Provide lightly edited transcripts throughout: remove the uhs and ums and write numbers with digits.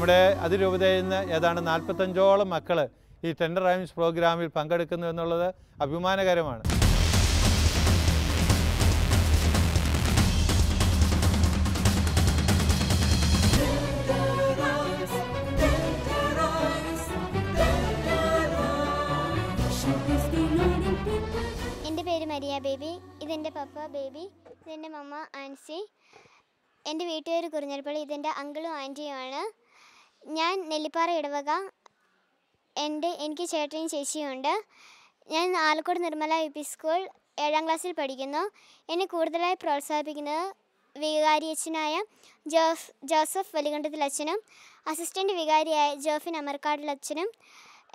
നമ്മുടെ അതിരൂപതയിൽ നിന്ന് ഏതാണ്ട് 45ഓളം മക്കൾ ഈ ടെൻഡർ റൈംസ് പ്രോഗ്രാമിൽ പങ്കെടുക്കുന്നു എന്നുള്ളത് അഭിമാനകരമാണ്. എൻ്റെ പേര് മരിയ ബേബി, ഇതെൻ്റെ പപ്പ ബേബി, ഇതെൻ്റെ മമ്മ ആൻസി. എൻ്റെ വീട്ടുകാർ കുറിഞ്ഞൽപ്പള്ളി, ഇതെൻ്റെ അങ്കിളും ആൻറ്റിയുമാണ്. ഞാൻ നെല്ലിപ്പാറ ഇടവക. എനിക്ക് ചേട്ടനും ചേച്ചിയും ഉണ്ട്. ഞാൻ ആലക്കോട് നിർമ്മല UP സ്കൂൾ 7ാം ക്ലാസ്സിൽ പഠിക്കുന്നു. എന്നെ കൂടുതലായി പ്രോത്സാഹിപ്പിക്കുന്നത് വികാരിയച്ഛനായ ജോസഫ് വലികണ്ടത്തിൽ അച്ഛനും അസിസ്റ്റൻ്റ് വികാരിയായ ജോഫിൻ അമർക്കാടിൽ അച്ഛനും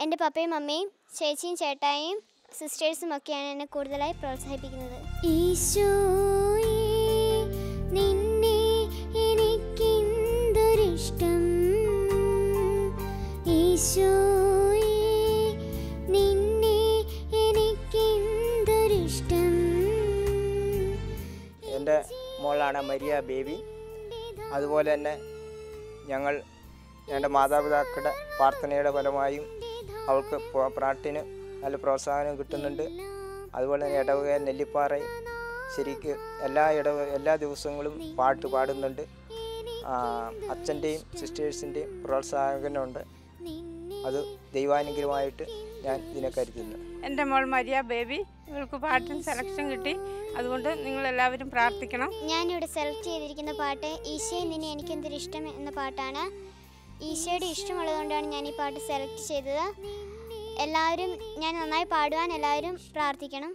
എൻ്റെ പപ്പയും അമ്മയും ചേച്ചിയും ചേട്ടായും സിസ്റ്റേഴ്സും ഒക്കെയാണ് എന്നെ കൂടുതലായി പ്രോത്സാഹിപ്പിക്കുന്നത്. ഈശോയേ നിന്നെ എനിക്കെന്തൊരിഷ്ടം, ഈശോയേ നിന്നെ എനിക്കെന്തൊരിഷ്ടം. എൻ്റെ മോളാണ് മരിയ ബേബി. അതുപോലെ തന്നെ എൻ്റെ മാതാപിതാക്കളുടെ പ്രാർത്ഥനയുടെ ഫലമായും അവൾക്ക് പാട്ടിന് നല്ല പ്രോത്സാഹനം കിട്ടുന്നുണ്ട്. അതുപോലെ തന്നെ ഇടവക നെല്ലിപ്പാറ ശരിക്ക് എല്ലാ ദിവസങ്ങളും പാട്ട് പാടുന്നുണ്ട്. അച്ഛൻ്റെയും സിസ്റ്റേഴ്സിൻ്റെയും പ്രോത്സാഹനമുണ്ട്. അത് ദൈവാനുഗ്രഹമായിട്ട് ഞാൻ ഇതിനെ കരുതുന്നു. എൻ്റെ മോൾ മരിയ ബേബി, ഇവൾക്ക് പാട്ടിന് സെലക്ഷൻ കിട്ടി. അതുകൊണ്ട് നിങ്ങളെല്ലാവരും പ്രാർത്ഥിക്കണം. ഞാനിവിടെ സെലക്ട് ചെയ്തിരിക്കുന്ന പാട്ട് ഈശോയെ നിന്നെ എനിക്കെന്തൊരിഷ്ടം എന്ന പാട്ടാണ്. ഈശോയുടെ ഇഷ്ടമുള്ളതുകൊണ്ടാണ് ഞാൻ ഈ പാട്ട് സെലക്ട് ചെയ്തത്. എല്ലാവരും ഞാൻ നന്നായി പാടുവാൻ എല്ലാവരും പ്രാർത്ഥിക്കണം.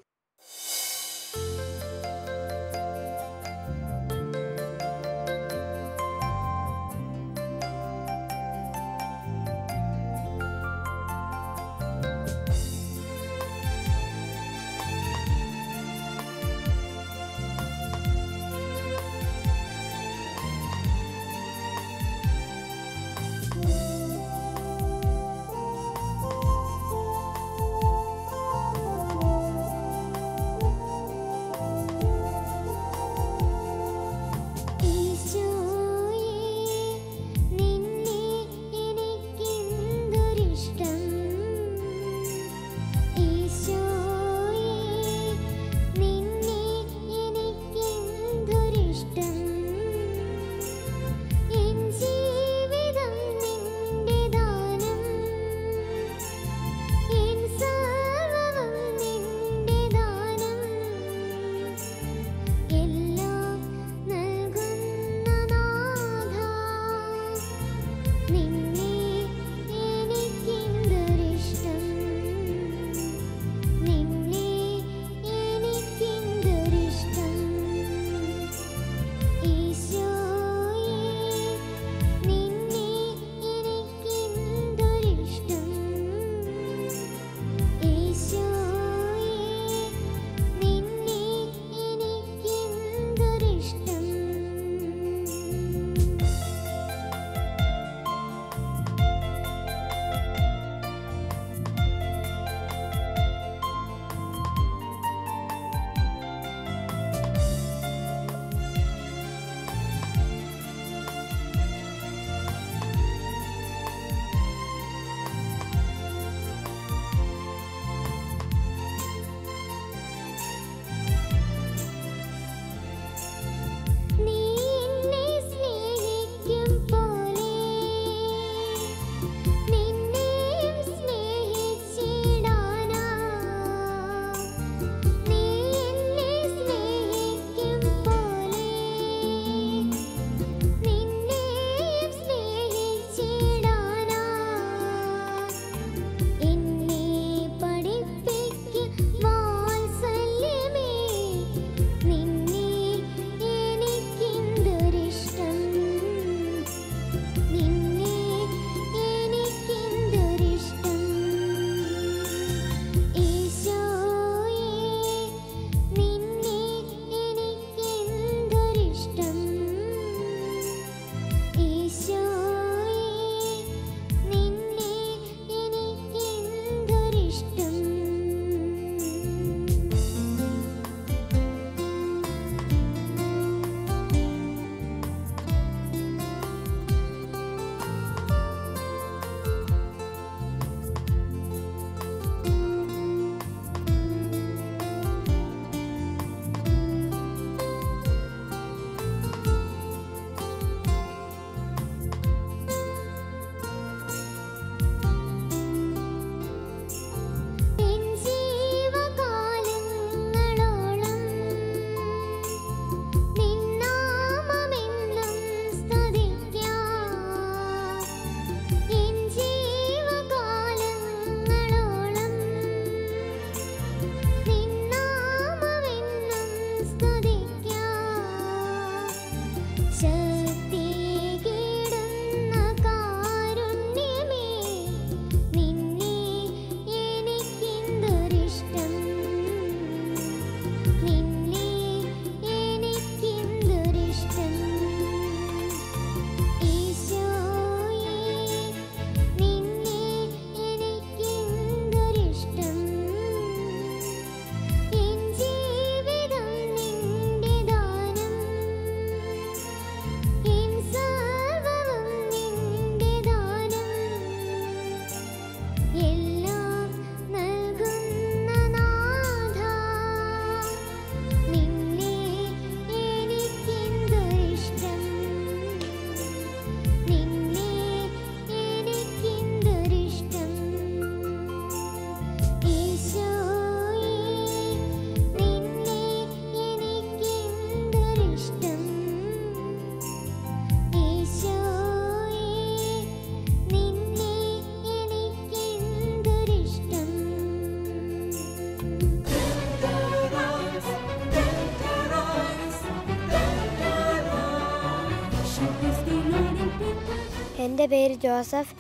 എൻ്റെ പേര് ജോസഫ്.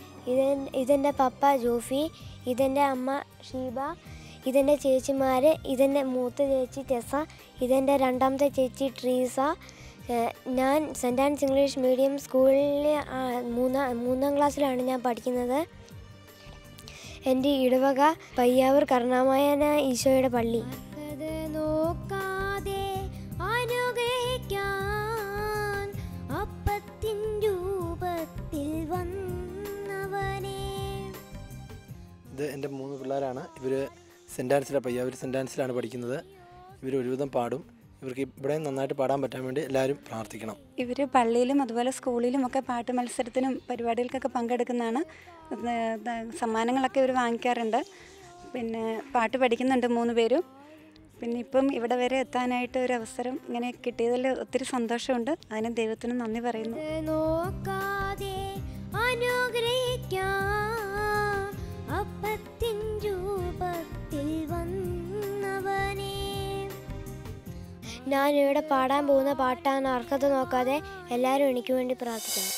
ഇതെൻ്റെ പപ്പ ജോഫി. ഇതെൻ്റെ അമ്മ ഷീബ. ഇതെൻ്റെ ചേച്ചിമാർ. ഇതെൻ്റെ മൂത്ത ചേച്ചി ടെസ. ഇതെൻ്റെ രണ്ടാമത്തെ ചേച്ചി ട്രീസ. ഞാൻ സെൻറ് ആൻസ് ഇംഗ്ലീഷ് മീഡിയം സ്കൂളിൽ മൂന്നാം ക്ലാസ്സിലാണ് ഞാൻ പഠിക്കുന്നത്. എൻ്റെ ഇടവക പയ്യാവൂർ കരുണാമയന ഈശോയുടെ പള്ളി. ഇത് എൻ്റെ 3 പിള്ളേരാണ്. ഇവർ സെൻറ് ആൻസിലാണ്, പയ്യാവൂർ സെൻറ് ആൻസിലാണ് പഠിക്കുന്നത്. ഇവർ ഒരുവിധം പാടും. ഇവർക്ക് ഇവിടെ നന്നായിട്ട് പാടാൻ പറ്റാൻ വേണ്ടി എല്ലാവരും പ്രാർത്ഥിക്കണം. ഇവർ പള്ളിയിലും അതുപോലെ സ്കൂളിലുമൊക്കെ പാട്ട് മത്സരത്തിനും പരിപാടികൾക്കൊക്കെ പങ്കെടുക്കുന്നതാണ്. സമ്മാനങ്ങളൊക്കെ ഇവർ വാങ്ങിക്കാറുണ്ട്. പിന്നെ പാട്ട് പഠിക്കുന്നുണ്ട് 3 പേരും. പിന്നെ ഇപ്പം ഇവിടെ വരെ എത്താനായിട്ട് ഒരു അവസരം ഇങ്ങനെ കിട്ടിയതിൽ ഒത്തിരി സന്തോഷമുണ്ട്. അതിന് ദൈവത്തിന് നന്ദി പറയുന്നു. ഞാനിവിടെ പാടാൻ പോകുന്ന പാട്ടാണ് അർഹത നോക്കാതെ എല്ലാവരും എനിക്ക് വേണ്ടി പ്രാർത്ഥിക്കണം.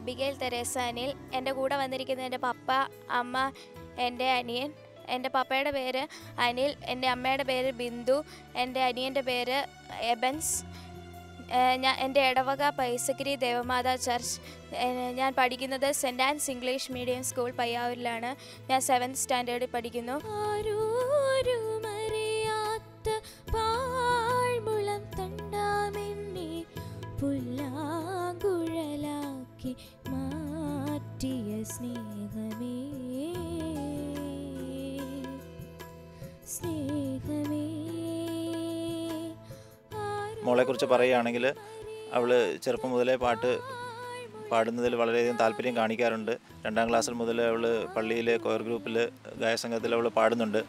Abigail Teresa Anil. എൻ്റെ കൂടെ വന്നിരിക്കുന്നത് എൻ്റെ പപ്പ, അമ്മ, എൻ്റെ അനിയൻ. എൻ്റെ പപ്പയുടെ പേര് അനിൽ, എൻ്റെ അമ്മയുടെ പേര് ബിന്ദു, എൻ്റെ അനിയൻ്റെ പേര് എബൻസ്. എൻ്റെ ഇടവക പൈസഗിരി ദേവമാതാ ചർച്ച്. ഞാൻ പഠിക്കുന്നത് cent Ans English medium school പയ്യാവൂരിലാണ്. ഞാൻ 7th സ്റ്റാൻഡേർഡിൽ പഠിക്കുന്നു. പുല്ലാങ്കുഴലാക്കി മാറ്റിയ സ്നേഹമേ, സ്നേഹമേ. മോളെക്കുറിച്ച് പറയുകയാണെങ്കിൽ അവൾ ചെറുപ്പം മുതലേ പാട്ട് പാടുന്നതിൽ വളരെയധികം താല്പര്യം കാണിക്കാറുണ്ട്. 2ാം ക്ലാസ്സിൽ മുതൽ അവൾ പള്ളിയിലെ കൊയർ ഗ്രൂപ്പിൽ ഗായസംഘത്തിൽ അവൾ പാടുന്നുണ്ട്.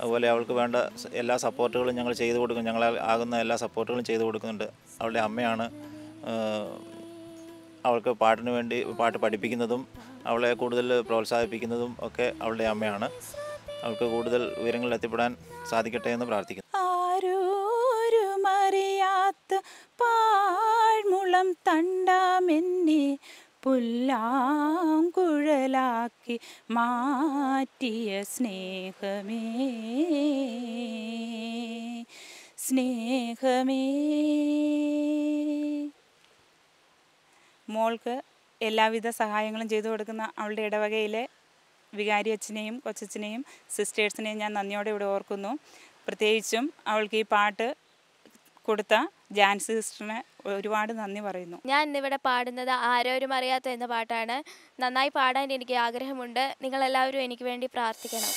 അതുപോലെ അവൾക്ക് വേണ്ട എല്ലാ സപ്പോർട്ടുകളും ഞങ്ങൾ ചെയ്തു കൊടുക്കും. ഞങ്ങളാൽ ആകുന്ന എല്ലാ സപ്പോർട്ടുകളും ചെയ്തു കൊടുക്കുന്നുണ്ട്. അവളുടെ അമ്മയാണ് അവൾക്ക് പാട്ടിന് വേണ്ടി പാട്ട് പഠിപ്പിക്കുന്നതും അവളെ കൂടുതൽ പ്രോത്സാഹിപ്പിക്കുന്നതും ഒക്കെ അവളുടെ അമ്മയാണ്. അവൾക്ക് കൂടുതൽ ഉയരങ്ങളിൽ എത്തിപ്പെടാൻ സാധിക്കട്ടെ എന്ന് പ്രാർത്ഥിക്കുന്നു. ആരോരുമറിയാത്ത പാഴ്മുളം തണ്ടാമെന്നെ പുല്ലാങ്കുഴലാക്കി മാറ്റിയ സ്നേഹമേ, സ്നേഹമേ. മോൾക്ക് എല്ലാവിധ സഹായങ്ങളും ചെയ്തു കൊടുക്കുന്ന അവളുടെ ഇടവകയിലെ വികാരി അച്ഛനെയും കൊച്ചച്ഛനെയും സിസ്റ്റേഴ്സിനെയും ഞാൻ നന്ദിയോടെ ഇവിടെ ഓർക്കുന്നു. പ്രത്യേകിച്ചും അവൾക്ക് ഈ പാട്ട് കൊടുത്ത ജാൻസി സിസ്റ്ററിനെ ഒരുപാട് നന്ദി പറയുന്നു. ഞാൻ ഇന്നിവിടെ പാടുന്നത് ആരോരും അറിയാത്ത എന്ന പാട്ടാണ്. നന്നായി പാടാൻ എനിക്ക് ആഗ്രഹമുണ്ട്. നിങ്ങളെല്ലാവരും എനിക്ക് വേണ്ടി പ്രാർത്ഥിക്കണം.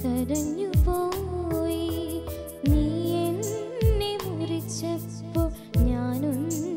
കരഞ്ഞുപോയി നീ എന്നെ മുറിച്ചപ്പോൾ ഞാനൊന്നും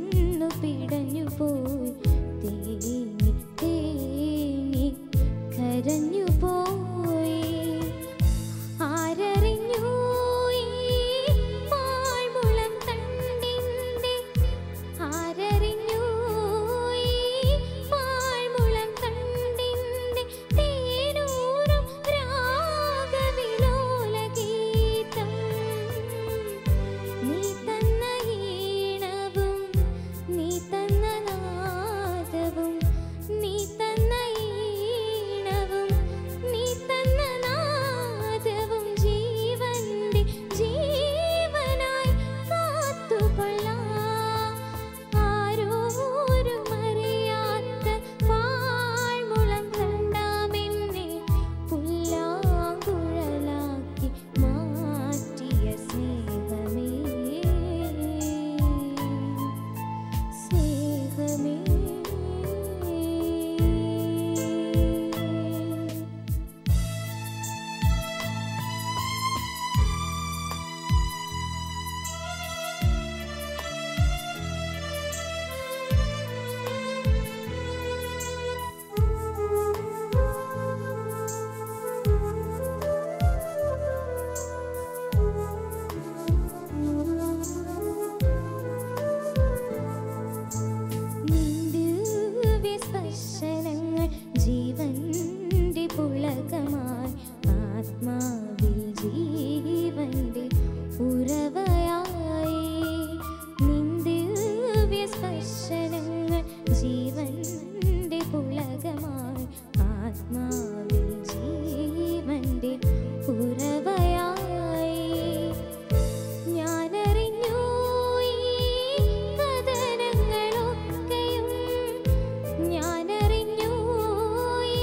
ജീവന്റെ പുളകമായി ആത്മാവിൽ ജീവന്റെ ഉറവയായി ഞാനറിഞ്ഞു ഈ കഥനങ്ങളൊക്കെയും ഞാനറിഞ്ഞു ഈ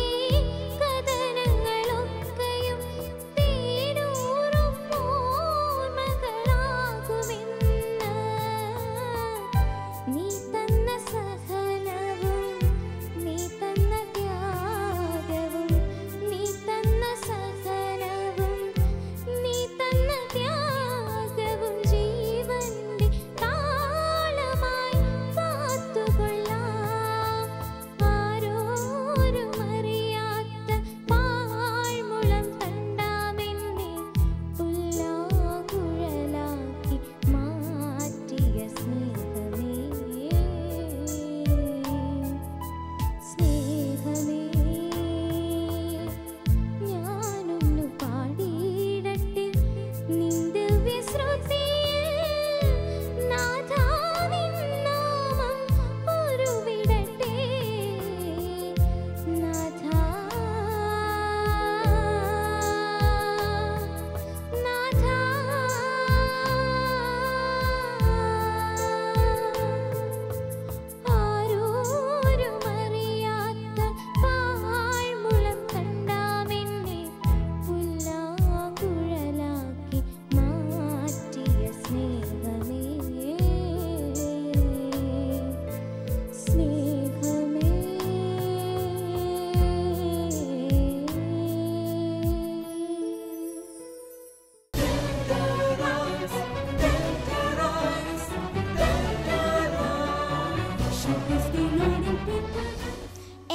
കഥനങ്ങളൊക്കെയും തേനൂറും ഓർമ്മകളാകുമെന്ന് നീ തന്ന സഹനവും നീ തന്ന ത്യാഗവും നീ തന്ന സഹനവും നീ തന്ന ത്യാഗവും ജീവന്റെ താളമായി കാത്തുകൊള്ളാം ആരോരും അറിയാത്ത പാഴ്മുളം തണ്ടാമെന്നെ പുല്ലാങ്കുഴലാക്കി മാറ്റിയ സ്നേഹമേ സ്നേഹമേ ഞാനൊന്നു പാടിയിടട്ടെ നിന്റെ വിശ്രുതിയിൽ നാഥാ നിൻ നാമം ഉരുവിടട്ടെ നാഥാ നാഥാ ആരോരും അറിയാത്ത പാഴ്മുളം തണ്ടാമെന്നെ പുല്ലാങ്കുഴലാക്കി മാറ്റിയ സ്നേഹമേ സ്നേഹമേ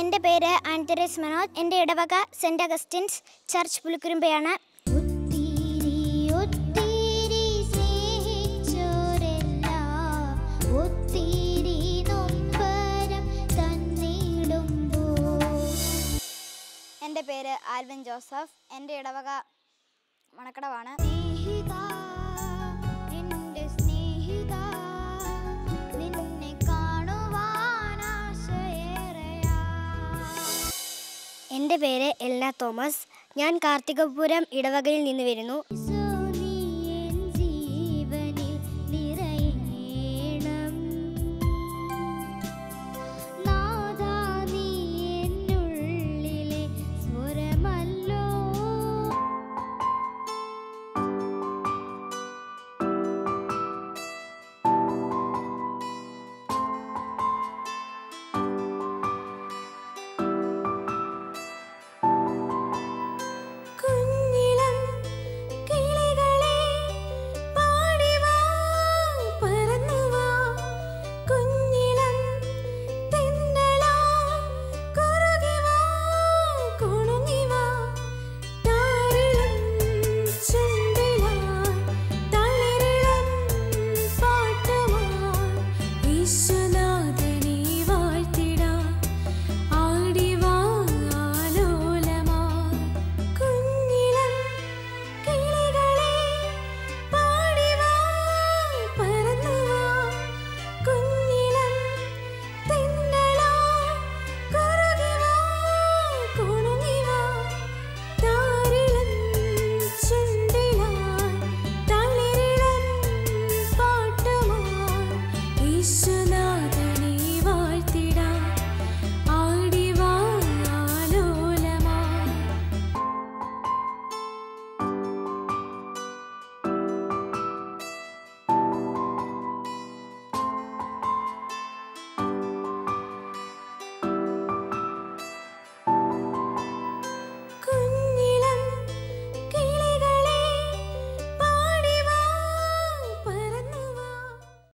എൻ്റെ പേര് ആൻറ്ററീസ് മനോജ്. എൻ്റെ ഇടവക സെൻറ്റ് അഗസ്റ്റിൻസ് ചർച്ച് പുലിക്കുരുമ്പയാണ്. ഒത്തിരി ഒത്തിരി സ്നേഹിച്ചോരെല്ലാം ഒത്തിരി നൊമ്പരം തന്നിടുമ്പോൾ. എൻ്റെ പേര് ആൽവിൻ ജോസഫ്. എൻ്റെ ഇടവക മണക്കടവാണ്. എൻ്റെ സ്നേഹിത നിന്നെ കാണുവാൻ ആശയേറെയാ. എൻ്റെ പേര് എൽന തോമസ്. ഞാൻ കാർത്തികപുരം ഇടവകയിൽ നിന്ന് വരുന്നു.